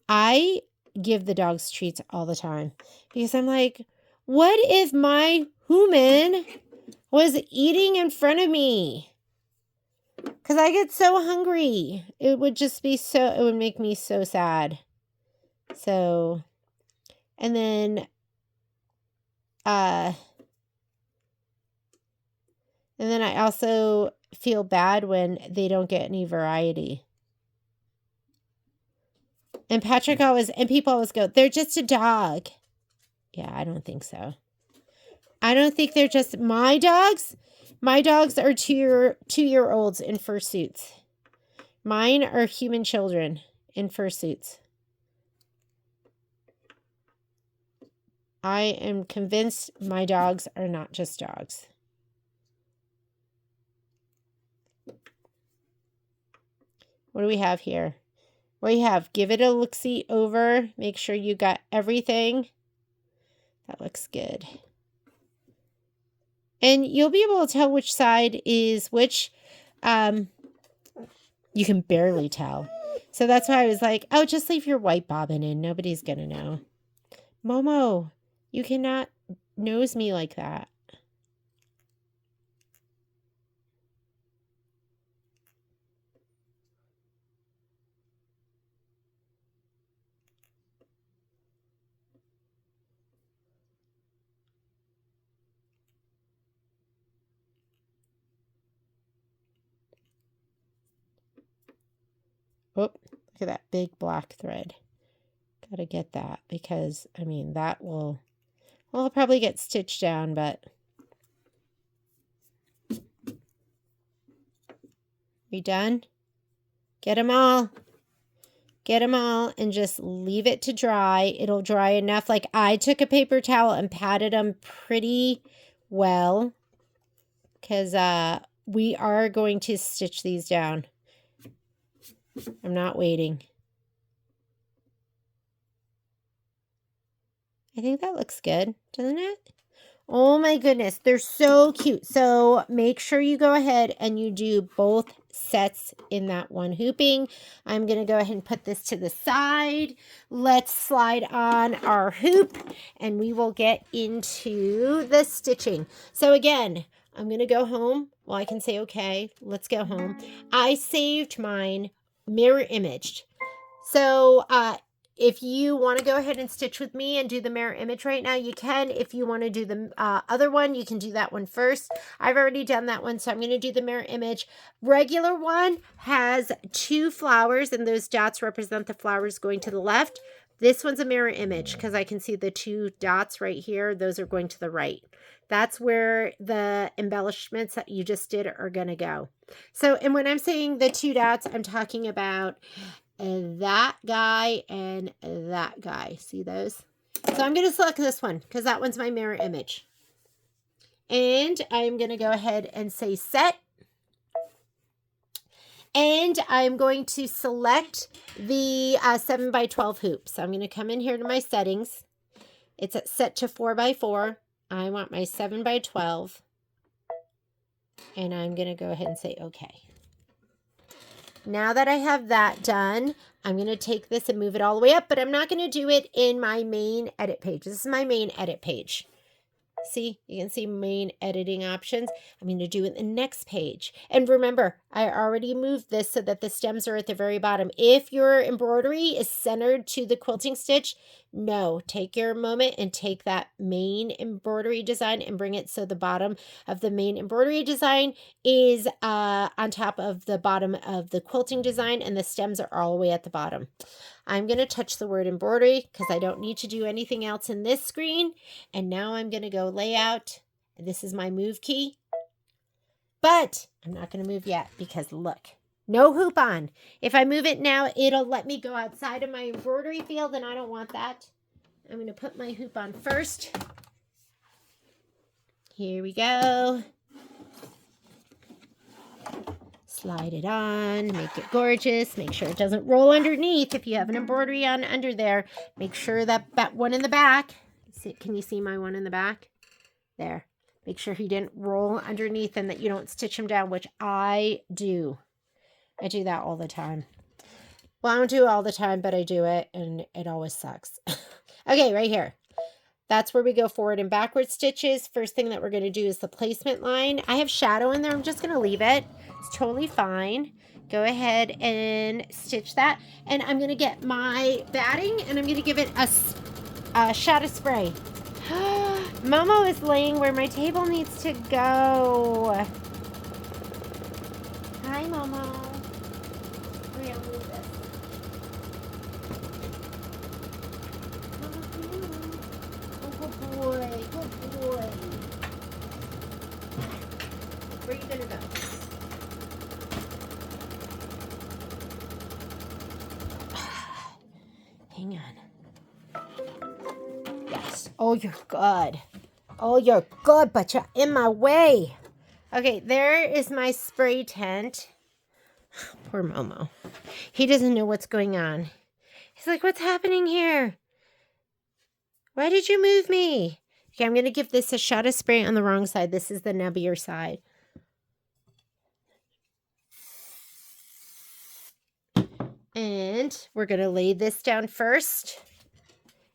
I give the dogs treats all the time because I'm like, what if my human was eating in front of me? Because I get so hungry. It would just be so, it would make me so sad. So, and then, I also feel bad when they don't get any variety. And Patrick always, and people always go, they're just a dog. Yeah, I don't think so. I don't think they're just my dogs. My dogs are two-year-olds in fursuits. Mine are human children in fursuits. I am convinced my dogs are not just dogs. What do we have here? We have give it a look-see over. Make sure you got everything. That looks good. And you'll be able to tell which side is which. You can barely tell. So that's why I was like, oh, just leave your white bobbin in. Nobody's going to know. Momo, you cannot nose me like that. Oh, look at that big black thread. Got to get that because, I mean, that will, well, it'll probably get stitched down, but. We done? Get them all. Get them all and just leave it to dry. It'll dry enough. Like I took a paper towel and patted them pretty well because we are going to stitch these down. I'm not waiting. I think that looks good, doesn't it? Oh my goodness, they're so cute. So make sure you go ahead and you do both sets in that one hooping. I'm going to go ahead and put this to the side. Let's slide on our hoop and we will get into the stitching. So again, I'm going to go home. Well, I can say, okay, let's go home. I saved mine mirror imaged. So, if you want to go ahead and stitch with me and do the mirror image right now, you can. If you want to do the other one, you can do that one first. I've already done that one, so I'm going to do the mirror image. Regular one has 2 flowers, and those dots represent the flowers going to the left. This one's a mirror image because I can see the 2 dots right here. Those are going to the right. That's where the embellishments that you just did are going to go. So, and when I'm saying the 2 dots, I'm talking about that guy and that guy. See those? So I'm going to select this one because that one's my mirror image. And I'm going to go ahead and say set. And I'm going to select the 7x12 hoop. So I'm going to come in here to my settings. It's at set to 4x4. I want my 7x12. And I'm going to go ahead and say okay. Now that I have that done, I'm going to take this and move it all the way up, but I'm not going to do it in my main edit page. This is my main edit page. See, you can see main editing options. I'm going to do it the next page. And remember, I already moved this so that the stems are at the very bottom. If your embroidery is centered to the quilting stitch, no, take your moment and take that main embroidery design and bring it so the bottom of the main embroidery design is on top of the bottom of the quilting design, and the stems are all the way at the bottom. I'm going to touch the word embroidery because I don't need to do anything else in this screen. And now I'm going to go layout. This is my move key. But I'm not going to move yet because look, no hoop on. If I move it now, it'll let me go outside of my embroidery field, and I don't want that. I'm going to put my hoop on first. Here we go. Slide it on, make it gorgeous, make sure it doesn't roll underneath. If you have an embroidery on under there, make sure that one in the back, can you see my one in the back? There. Make sure he didn't roll underneath and that you don't stitch him down, which I do. I do that all the time. Well, I don't do it all the time, but I do it, and it always sucks. Okay, right here. That's where we go forward and backward stitches. First thing that we're going to do is the placement line. I have shadow in there. I'm just going to leave it. It's totally fine. Go ahead and stitch that. And I'm going to get my batting and I'm going to give it a shot of spray. Momo is laying where my table needs to go. Hi, Momo. Hurry up, move this. Good boy, good boy. Where are you gonna go? Hang on. Yes. Oh, you're good. Oh, you're good, but you're in my way. Okay, there is my spray tent. Poor Momo. He doesn't know what's going on. He's like, what's happening here? Why did you move me? Okay, I'm going to give this a shot of spray on the wrong side. This is the nubbier side. And we're going to lay this down first.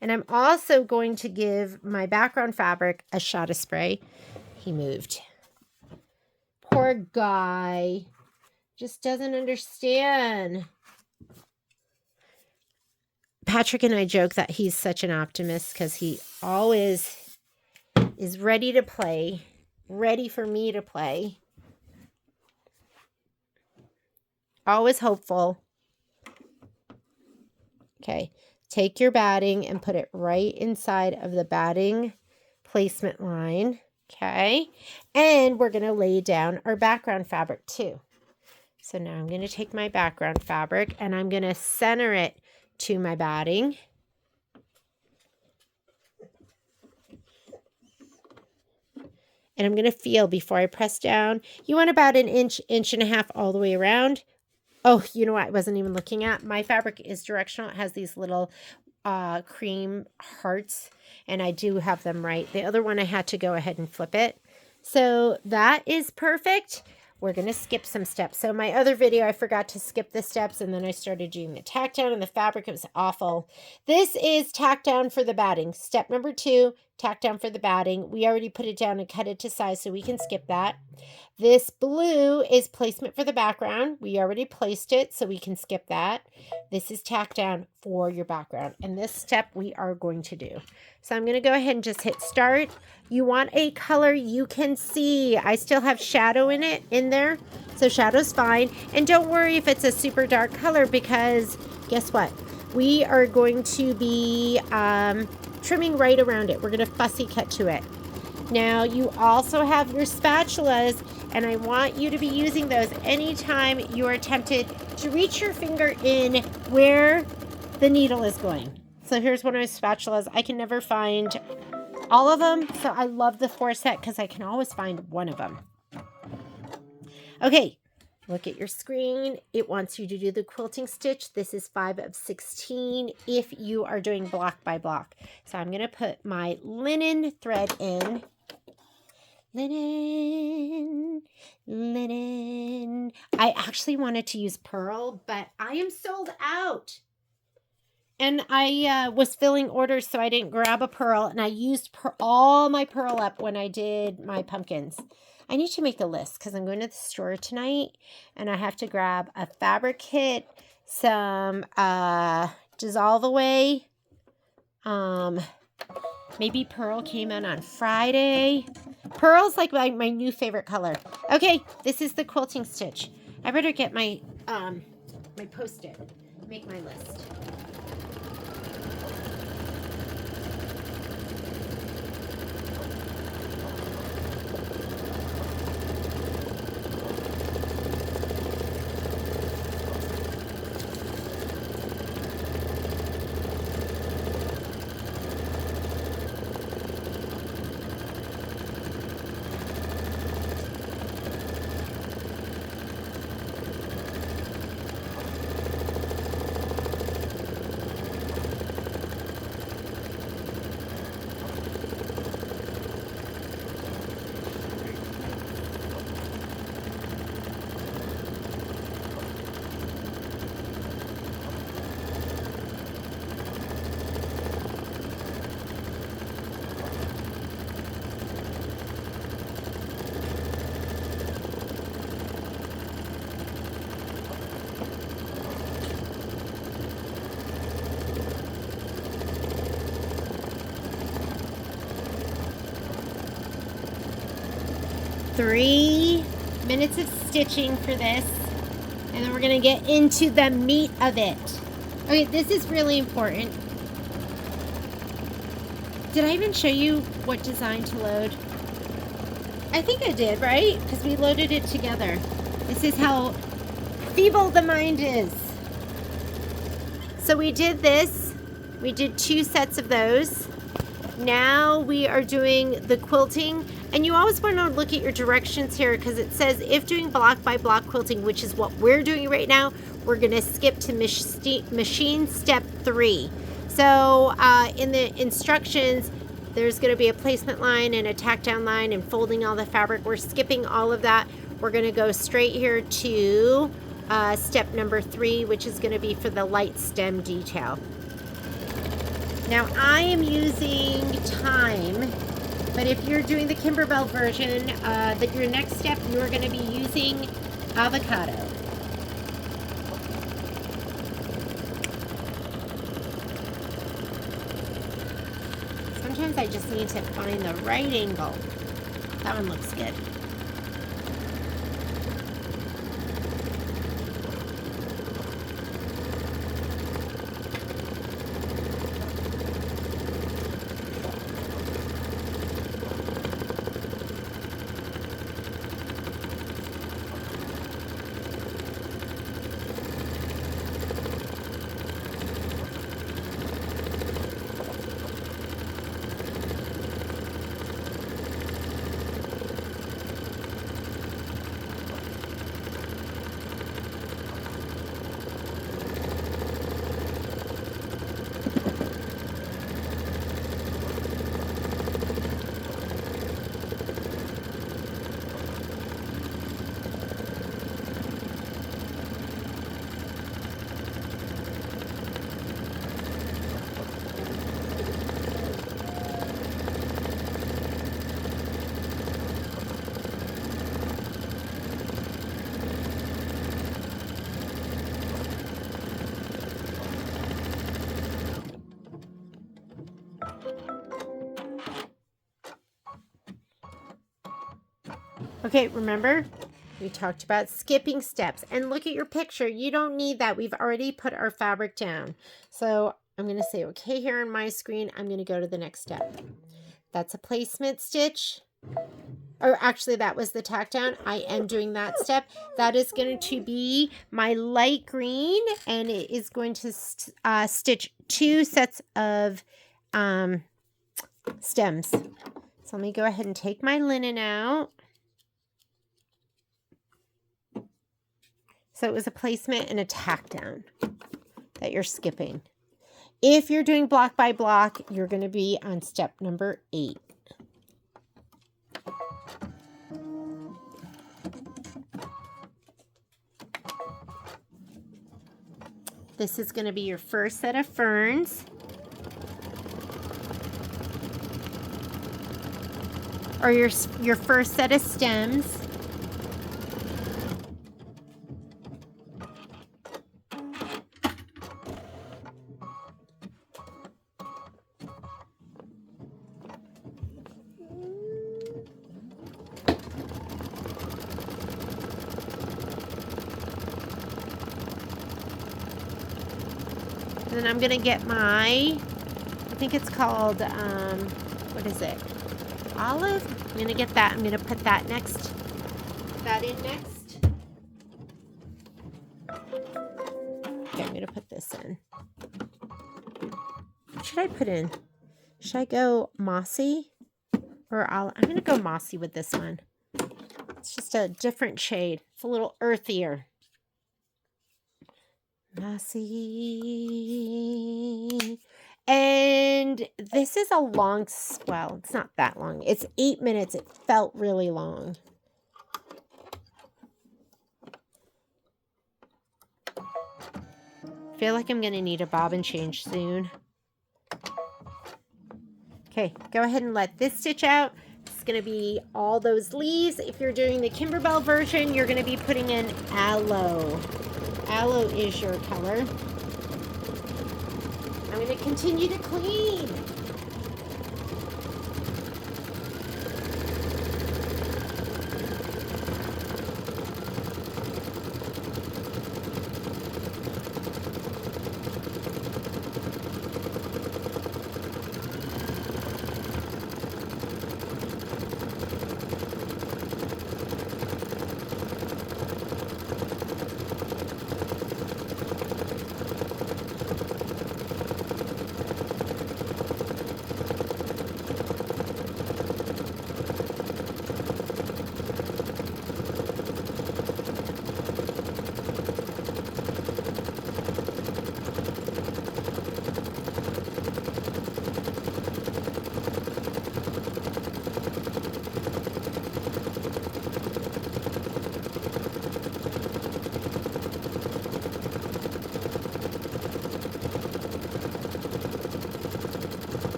And I'm also going to give my background fabric a shot of spray. He moved. Poor guy. Just doesn't understand. Patrick and I joke that he's such an optimist because he always is ready to play, ready for me to play. Always hopeful. Okay, take your batting and put it right inside of the batting placement line. Okay, and we're going to lay down our background fabric too. So now I'm going to take my background fabric and I'm going to center it to my batting. And I'm going to feel before I press down. You want about an inch, inch and a half all the way around. Oh, you know what I wasn't even looking at? My fabric is directional. It has these little cream hearts, and I do have them right. The other one I had to go ahead and flip it. So that is perfect. We're going to skip some steps. So my other video, I forgot to skip the steps, and then I started doing the tack down and the fabric. It was awful. This is tack down for the batting. Step number 2, tack down for the batting. We already put it down and cut it to size, so we can skip that. This blue is placement for the background. We already placed it, so we can skip that. This is tack down for your background. And this step we are going to do. So I'm going to go ahead and just hit start. You want a color you can see. I still have shadow in there, so shadow's fine. And don't worry if it's a super dark color, because guess what? We are going to be trimming right around it. We're going to fussy cut to it. Now you also have your spatulas, and I want you to be using those anytime you are tempted to reach your finger in where the needle is going. So here's one of my spatulas. I can never find all of them, so I love the 4 set because I can always find one of them. Okay, look at your screen. It wants you to do the quilting stitch. This is 5 of 16 if you are doing block by block. So I'm going to put my linen thread in. Linen. I actually wanted to use pearl, but I am sold out. And I was filling orders, so I didn't grab a pearl, and I used all my pearl up when I did my pumpkins. I need to make a list because I'm going to the store tonight, and I have to grab a fabric kit, some Dissolve Away. Maybe pearl came in on Friday. Pearl's like my new favorite color. Okay, this is the quilting stitch. I better get my my Post-it. Make my list. Three minutes of stitching for this, and then we're going to get into the meat of it. Okay, this is really important. Did I even show you what design to load? I think I did, right? Because we loaded it together. This is how feeble the mind is. So we did this. We did 2 sets of those. Now we are doing the quilting, and you always want to look at your directions here because it says if doing block by block quilting, which is what we're doing right now, we're going to skip to machine step 3. So in the instructions, there's going to be a placement line and a tack down line and folding all the fabric. We're skipping all of that. We're going to go straight here to step number 3, which is going to be for the light stem detail. Now I am using thyme, but if you're doing the Kimberbell version, your next step, you're going to be using avocado. Sometimes I just need to find the right angle. That one looks good. Okay, remember we talked about skipping steps, and look at your picture. You don't need that. We've already put our fabric down. So I'm going to say okay here on my screen. I'm going to go to the next step. That's a placement stitch. Or actually that was the tack down. I am doing that step. That is going to be my light green, and it is going to stitch 2 sets of stems. So let me go ahead and take my linen out. So it was a placement and a tack down that you're skipping. If you're doing block by block, you're going to be on step number 8. this is going to be your first set of ferns. Or your first set of stems. And then I'm going to get my, I think it's called, what is it? Olive? I'm going to get that. I'm going to put that next. That in next. Okay, I'm going to put this in. What should I put in? Should I go mossy? Or olive? I'm going to go mossy with this one. It's just a different shade. It's a little earthier. Mossy. And this is a long, well, it's not that long. It's 8 minutes. It felt really long. I feel like I'm going to need a bobbin change soon. Okay, go ahead and let this stitch out. It's going to be all those leaves. If you're doing the Kimberbell version, you're going to be putting in aloe. Aloe is your color. I'm going to continue to clean.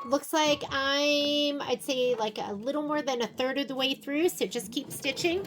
looks like I'd say like a little more than a third of the way through, so just keep stitching.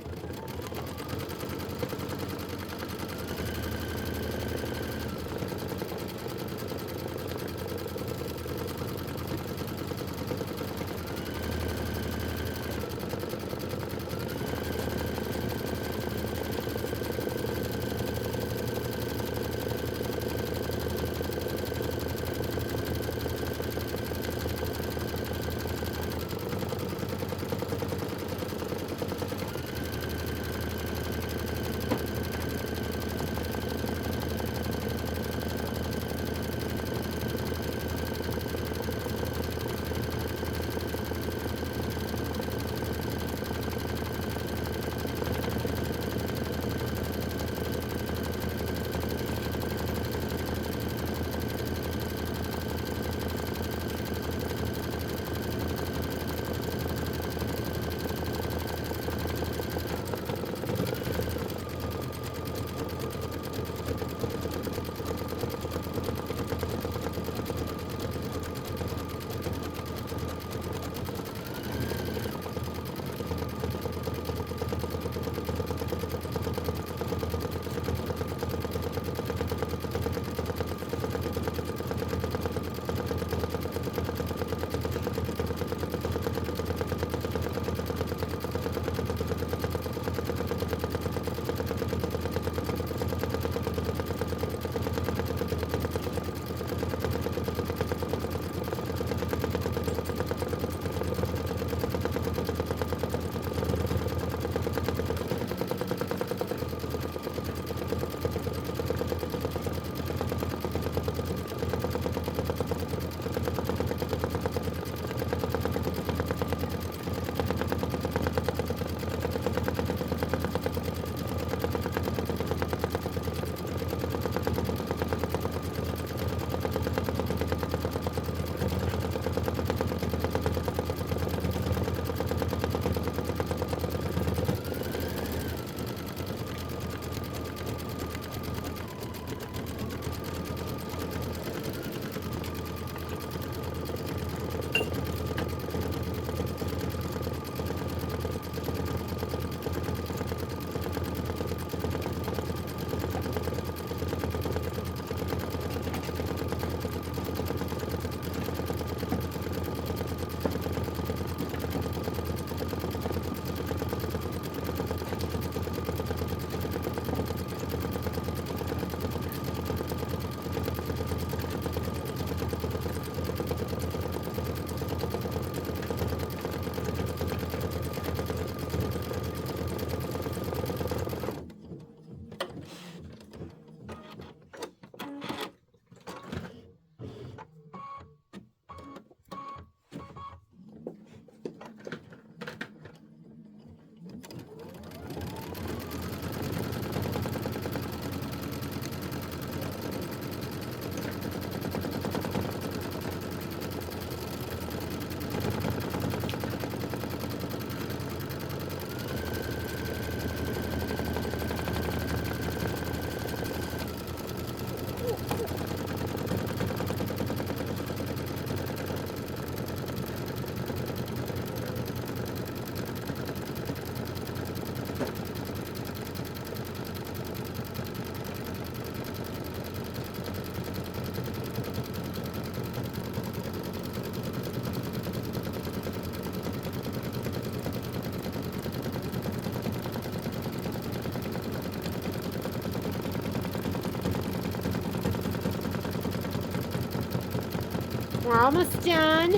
We're almost done.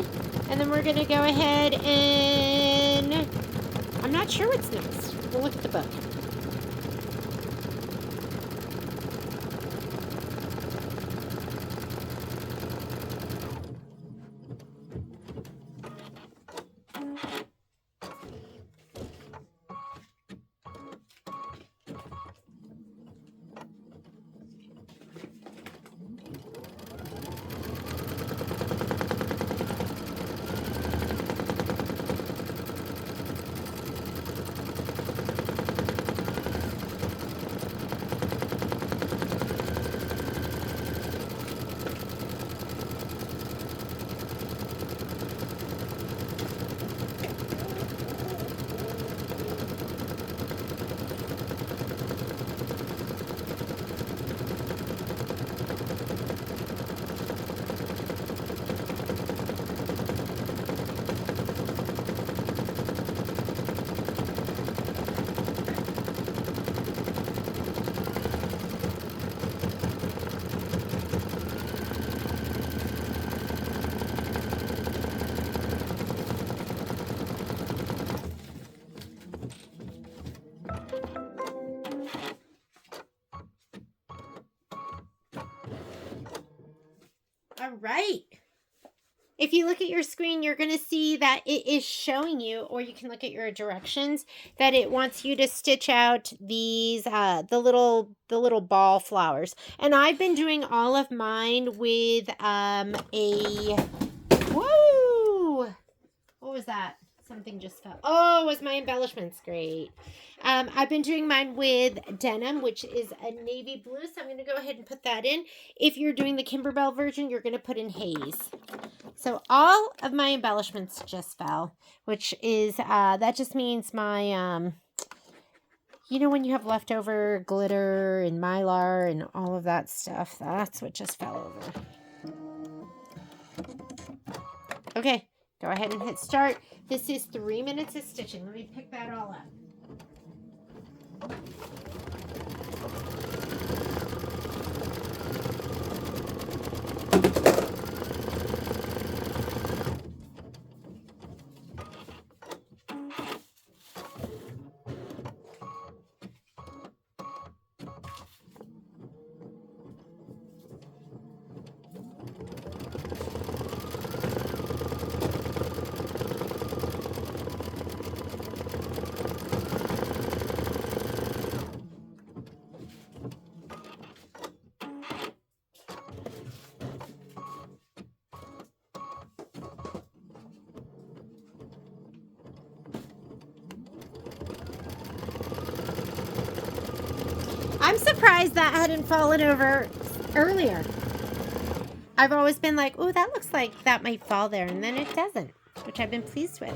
And then we're going to go ahead and I'm not sure what's next. We'll look at the book. right. If you look at your screen, you're going to see that it is showing you, or you can look at your directions, that it wants you to stitch out these, the little ball flowers. And I've been doing all of mine with, whoa! What was that? Something just fell. Oh, it was my embellishments. Great. I've been doing mine with denim, which is a navy blue. So I'm going to go ahead and put that in. If you're doing the Kimberbell version, you're going to put in haze. So all of my embellishments just fell, which is, that just means my, you know, when you have leftover glitter and Mylar and all of that stuff, that's what just fell over. Okay, go ahead and hit start. This is 3 minutes of stitching. Let me pick that all up. I'm surprised that hadn't fallen over earlier. I've always been like, oh, that looks like that might fall there, and then it doesn't, which I've been pleased with.